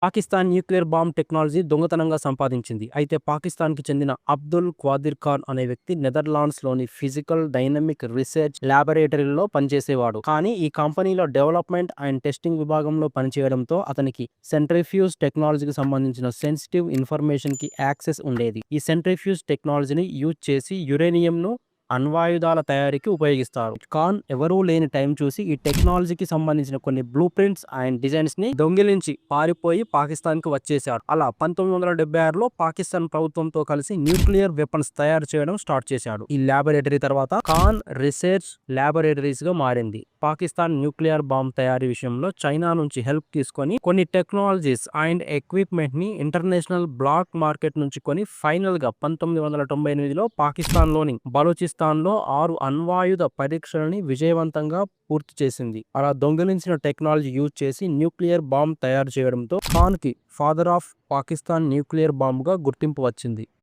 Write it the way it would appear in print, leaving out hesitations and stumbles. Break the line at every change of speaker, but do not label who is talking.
Pakistan nuclear bomb technology దొంగతనంగా సంపాదించింది. అయితే పాకిస్తాన్‌కి చెందిన అబ్దుల్ క్వాదిర్ ఖాన్ అనే వ్యక్తి నెదర్లాండ్స్‌లోని ఫిజికల్ డైనమిక్ రీసెర్చ్ ల్యాబొరేటరీలో పనిచేసేవాడు. కానీ ఈ కంపెనీలో డెవలప్‌మెంట్ అండ్ టెస్టింగ్ విభాగంలో పనిచేయడంతో అతనికి సెంట్రిఫ్యూజ్ టెక్నాలజీకి సంబంధించిన సెన్సిటివ్ ఇన్ఫర్మేషన్‌కి యాక్సెస్ ఉండేది. ఈ సెంట్రిఫ్యూజ్ టెక్నాలజీని యూజ్ చేసి యురేనియంను అణ్వాయుధాల తయారీకి ఉపయోగిస్తారు. ఖాన్ ఎవరూ లేని టైం చూసి ఈ టెక్నాలజీకి సంబంధించిన కొన్ని బ్లూ ప్రింట్స్ అండ్ డిజైన్స్ ని దొంగిలించి పారిపోయి పాకిస్తాన్ కి వచ్చేశాడు. అలా 1976లో పాకిస్తాన్ ప్రభుత్వంతో కలిసి న్యూక్లియర్ వెపన్స్ తయారు చేయడం స్టార్ట్ చేశాడు. ఈ ల్యాబొరేటరీ తర్వాత ఖాన్ రీసెర్చ్ ల్యాబొరేటరీస్ గా మారింది. పాకిస్తాన్ న్యూక్లియర్ బాంబ్ తయారీ విషయంలో చైనా నుంచి హెల్ప్ తీసుకొని కొన్ని టెక్నాలజీస్ అండ్ ఎక్విప్మెంట్ ని ఇంటర్నేషనల్ బ్లాక్ మార్కెట్ నుంచి కొని ఫైనల్ గా 1998లో పాకిస్తాన్ లోని బలూచిస్తాన్లో 6 అణ్వాయుధ పరీక్షలని విజయవంతంగా పూర్తి చేసింది. అలా దొంగిలించిన టెక్నాలజీ యూజ్ చేసి న్యూక్లియర్ బాంబ్ తయారు చేయడంతో ఖాన్ కి father of Pakistan nuclear bomb గా గుర్తింపు వచ్చింది.